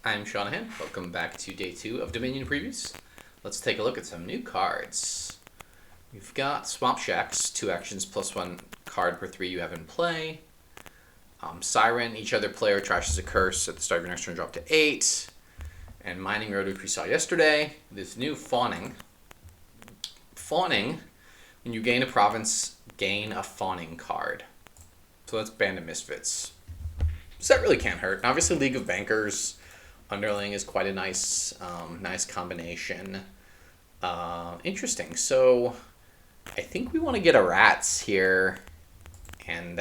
I'm Shanahan. Welcome back to day 2 of Dominion Previews. Let's take a look at some new cards. We've got Swamp Shacks, 2 actions plus 1 card per 3 you have in play. Siren, each other player trashes a curse at the start of your next turn, drop to 8. And Mining Road, which we saw yesterday. This new Fawning. Fawning, when you gain a province, gain a Fawning card. So that's Band of Misfits. So that really can't hurt. And obviously, League of Bankers, Underling is quite a nice combination. Interesting. So I think we want to get a Rats here and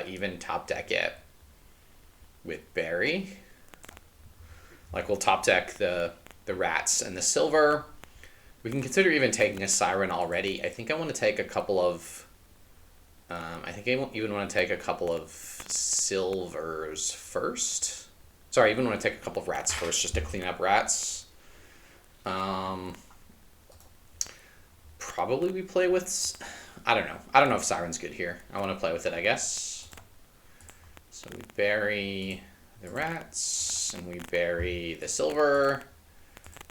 even top deck it with Barry. Like we'll top deck the Rats and the Silver. We can consider even taking a Siren already. I think I want to take a couple of... I think I even want to take a couple of Silvers first. Sorry, I even want to take a couple of Rats first just to clean up Rats. Probably we play with... I don't know. I don't know if Siren's good here. I want to play with it, I guess. So we bury the Rats, and we bury the Silver.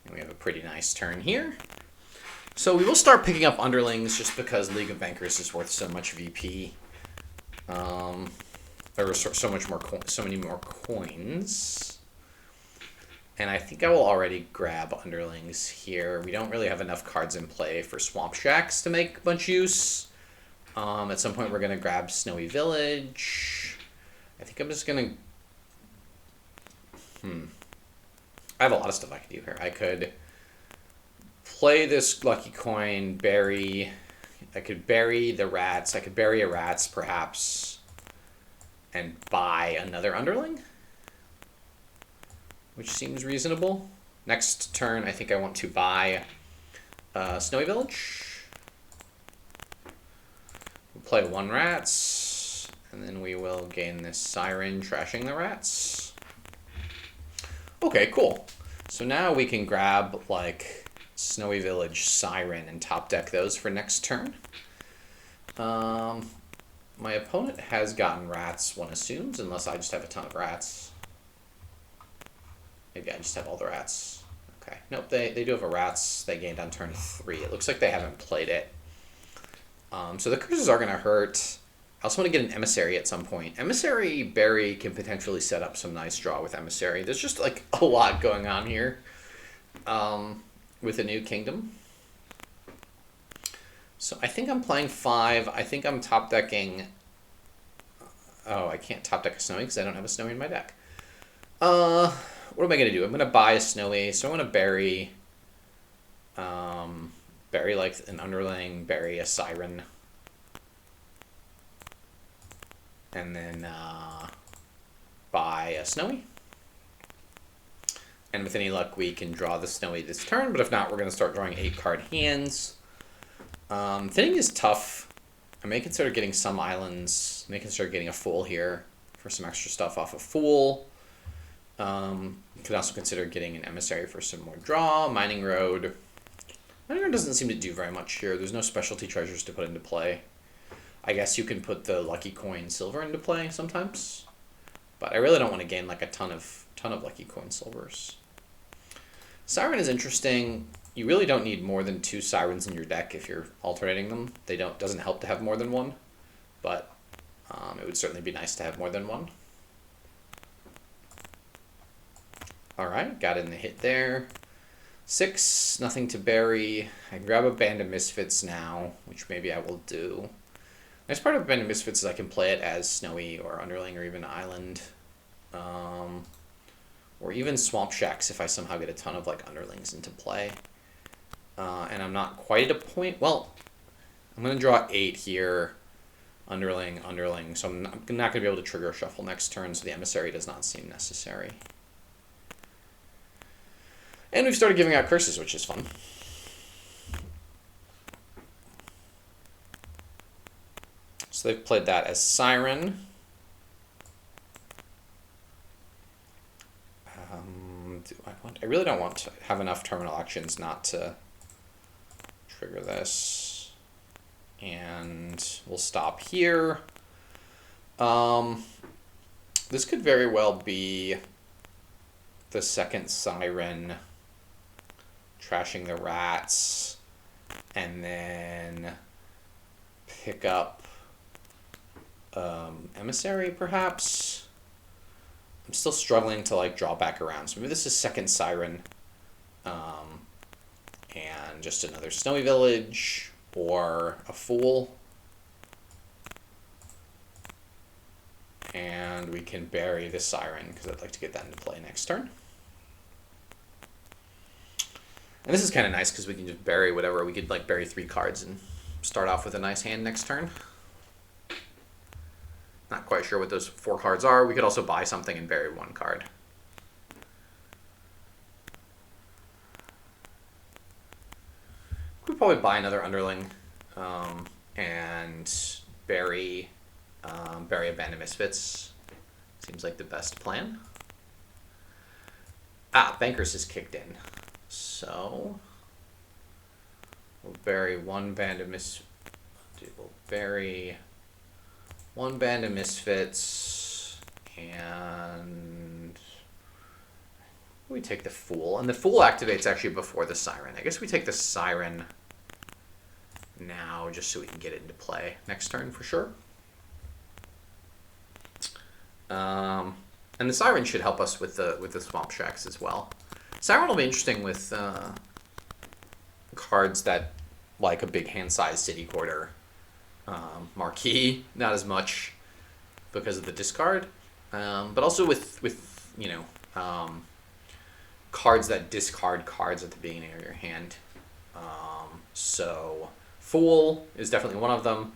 And we have a pretty nice turn here. So we will start picking up Underlings just because League of Bankers is worth so much VP. There were so many more coins. And I think I will already grab Underlings here. We don't really have enough cards in play for Swamp Shacks to make a bunch of use. At some point we're going to grab Snowy Village. I think I'm just going to... I have a lot of stuff I could do here. I could play this lucky coin, bury... I could bury the Rats. I could bury a Rats, perhaps, and buy another Underling, which seems reasonable. Next turn, I think I want to buy Snowy Village. We'll play 1 Rats, and then we will gain this Siren, trashing the Rats. Okay, cool. So now we can grab, like, Snowy Village, Siren, and top deck those for next turn. My opponent has gotten Rats, one assumes, unless I just have a ton of Rats. Maybe I just have all the Rats. Okay. Nope, they do have a Rats. They gained on turn 3. It looks like they haven't played it. So the curses are going to hurt. I also want to get an Emissary at some point. Emissary Barry can potentially set up some nice draw with Emissary. There's just like a lot going on here with a new kingdom. So I think I'm playing 5. I think I'm top decking... Oh, I can't top deck a Snowy because I don't have a Snowy in my deck. What am I going to do? I'm going to buy a Snowy. So I'm going to bury... bury like an Underling, bury a Siren. And then buy a Snowy. And with any luck, we can draw the Snowy this turn. But if not, we're going to start drawing 8-card hands. Thinning is tough. I may consider getting some islands. I may consider getting a Fool here for some extra stuff off a Fool. Could also consider getting an Emissary for some more draw. Mining Road. Mining Road doesn't seem to do very much here. There's no specialty treasures to put into play. I guess you can put the lucky coin Silver into play sometimes. But I really don't want to gain like a ton of lucky coin Silvers. Siren is interesting. You really don't need more than 2 Sirens in your deck if you're alternating them. Doesn't help to have more than 1, but it would certainly be nice to have more than 1. All right, got in the hit there. 6, nothing to bury. I can grab a Band of Misfits now, which maybe I will do. Nice part of Band of Misfits is I can play it as Snowy or Underling or even Island. Or even Swamp Shacks if I somehow get a ton of like Underlings into play. And I'm not quite at a point... Well, I'm going to draw 8 here. Underling, Underling. So I'm not going to be able to trigger a shuffle next turn, so the Emissary does not seem necessary. And we've started giving out curses, which is fun. So they've played that as Siren. I really don't want to have enough terminal actions not to trigger this. And we'll stop here. This could very well be the second Siren, trashing the rats, and then pick up Emissary, perhaps. I'm still struggling to like draw back around, so maybe this is second Siren, and just another snowy village or a fool, and we can bury the Siren because I'd like to get that into play next turn. And this is kind of nice because we can just bury whatever. We could like bury 3 cards and start off with a nice hand next turn. Not quite sure what those 4 cards are. We could also buy something and bury 1 card. We'd probably buy another Underling and bury a band of Misfits. Seems like the best plan. Bankers is kicked in. So we'll bury 1 band of We'll bury 1 band of Misfits, and we take the Fool. And the Fool activates actually before the Siren. I guess we take the Siren now just so we can get it into play next turn for sure. And the Siren should help us with the Swamp Shacks as well. Siren will be interesting with cards that like a big hand size City Quarter. Marquee, not as much because of the discard, but also with you know, cards that discard cards at the beginning of your hand. So Fool is definitely one of them.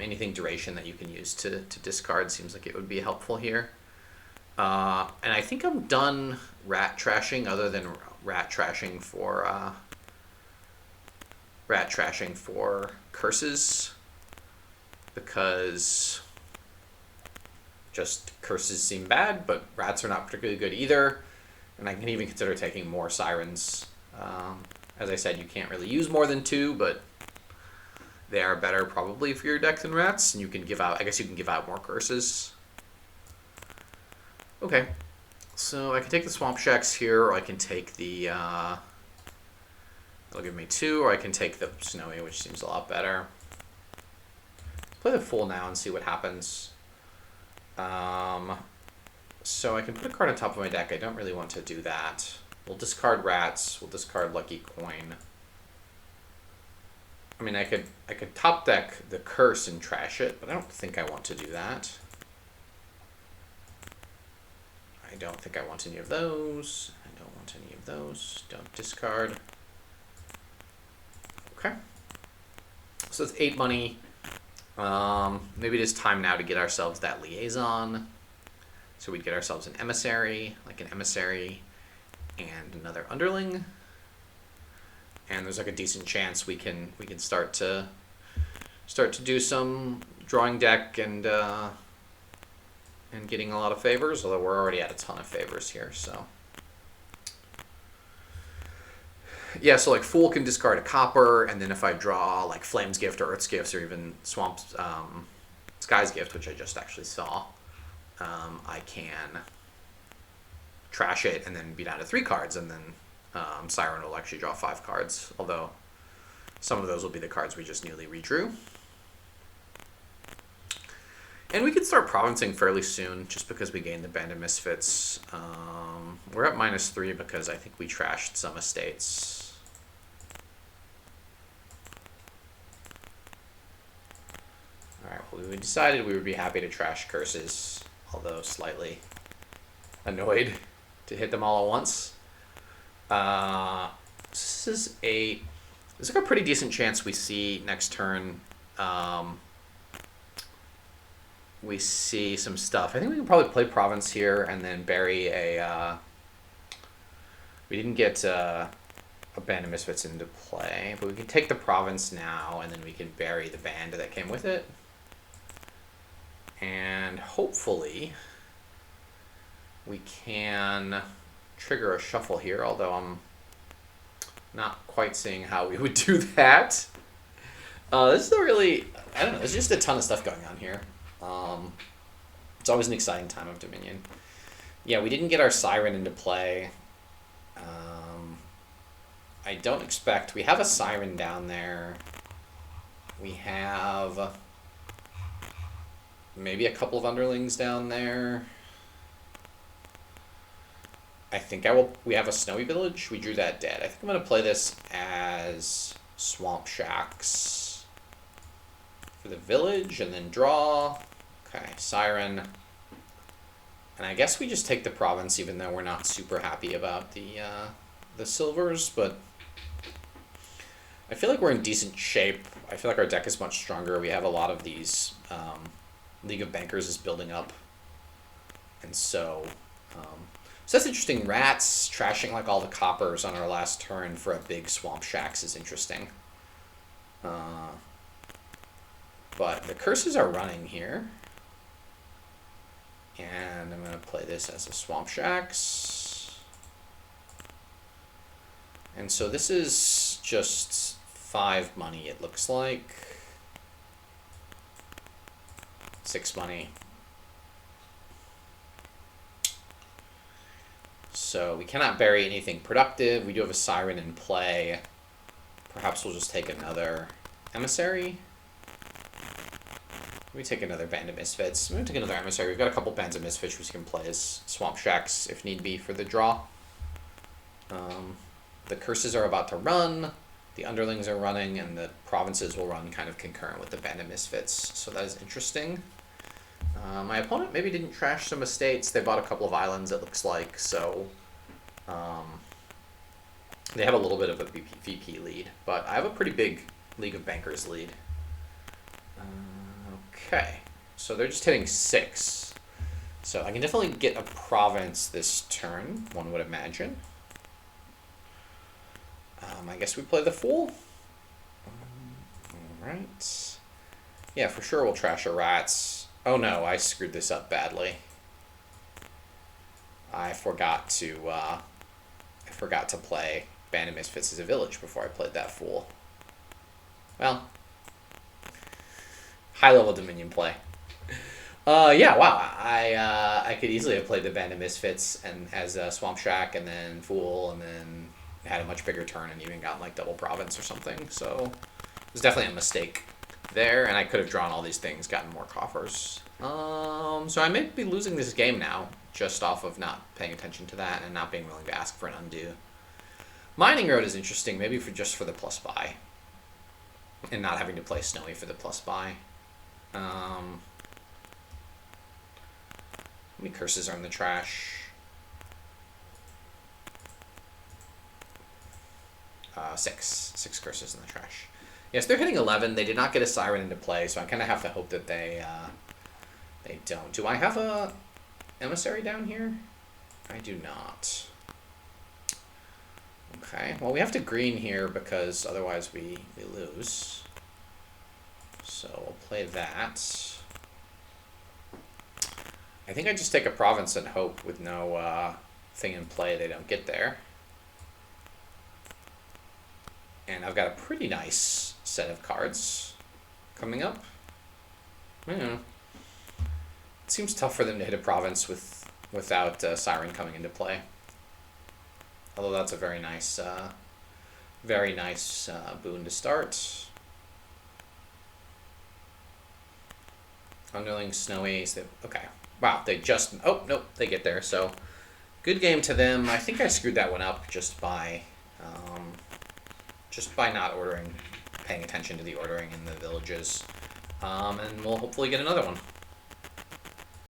Anything duration that you can use to discard seems like it would be helpful here. And I think I'm done rat trashing, other than rat trashing for curses, because just curses seem bad, but rats are not particularly good either. And I can even consider taking more Sirens. As I said, you can't really use more than 2, but they are better probably for your deck than rats, and you can give out, I guess you can give out more curses. Okay, so I can take the Swamp Shacks here, or I can take the, it'll give me 2, or I can take the Snowy, which seems a lot better. Play the Fool now and see what happens. So I can put a card on top of my deck. I don't really want to do that. We'll discard rats. We'll discard Lucky Coin. I mean, I could top deck the Curse and trash it, but I don't think I want to do that. I don't think I want any of those. I don't want any of those. Don't discard. Okay. So it's 8 money. Maybe it is time now to get ourselves that Liaison. So we'd get ourselves an Emissary, like an Emissary, and another Underling. And there's like a decent chance we can start to do some drawing deck and getting a lot of favors, although we're already at a ton of favors here, so. Yeah, so like Fool can discard a copper, and then if I draw like Flame's Gift or Earth's Gifts or even Swamp's Sky's Gift, which I just actually saw, I can trash it and then be down to 3 cards, and then Siren will actually draw 5 cards, although some of those will be the cards we just newly redrew. And we could start provincing fairly soon, just because we gained the Band of Misfits. We're at -3 because I think we trashed some estates. Alright, well, we decided we would be happy to trash curses, although slightly annoyed to hit them all at once. There's like a pretty decent chance we see next turn we see some stuff. I think we can probably play Province here and then bury a... we didn't get a Band of Misfits into play, but we can take the Province now, and then we can bury the band that came with it. And hopefully we can trigger a shuffle here, although I'm not quite seeing how we would do that. This is a really... I don't know, there's just a ton of stuff going on here. It's always an exciting time of Dominion. Yeah, we didn't get our Siren into play. I don't expect... We have a Siren down there. We have maybe a couple of Underlings down there. I think we have a Snowy Village. We drew that dead. I think I'm going to play this as Swamp Shacks for the village and then draw. Okay, Siren. And I guess we just take the province even though we're not super happy about the silvers, but I feel like we're in decent shape. I feel like our deck is much stronger. We have a lot of these. League of Bankers is building up. And so that's interesting. Rats trashing like all the coppers on our last turn for a big Swamp Shacks is interesting. But the curses are running here. And I'm going to play this as a Swamp Shacks. And so this is just 5 money, it looks like. 6 money. So we cannot bury anything productive. We do have a Siren in play. Perhaps we'll just take another Emissary. We take another Band of Misfits. We're going to take another Emissary. We've got a couple Bands of Misfits we can play as Swamp Shacks if need be for the draw. The curses are about to run. The Underlings are running, and the provinces will run kind of concurrent with the Band of Misfits. So that is interesting. My opponent maybe didn't trash some estates. They bought a couple of islands, it looks like. So they have a little bit of a VP lead. But I have a pretty big League of Bankers lead. Okay, so they're just hitting 6. So I can definitely get a province this turn, one would imagine. I guess we play the Fool. Alright. Yeah, for sure we'll trash a Rats. Oh no, I screwed this up badly. I forgot to play Band of Misfits as a village before I played that Fool. Well, high-level Dominion play. Yeah, wow. I could easily have played the Band of Misfits and as a Swamp Shack and then Fool and then had a much bigger turn and even gotten like double province or something. So it was definitely a mistake there, and I could have drawn all these things, gotten more coffers. So I may be losing this game now just off of not paying attention to that and not being willing to ask for an undo. Mining Road is interesting, maybe just for the plus buy. And not having to play Snowy for the plus buy. How many curses are in the trash? 6 curses in the trash. Yes, they're hitting 11. They did not get a Siren into play, so I kind of have to hope that they don't. Do I have a Emissary down here? I do not. Okay, well we have to green here because otherwise we lose. So we'll play that. I think I just take a province and hope with no thing in play they don't get there. And I've got a pretty nice set of cards coming up. I don't know. It seems tough for them to hit a province without Siren coming into play. Although that's a very nice boon to start. Underling, Snowy. Okay. Wow, they just... Oh, nope, they get there. So, good game to them. I think I screwed that one up just by not paying attention to the ordering in the villages. And we'll hopefully get another one.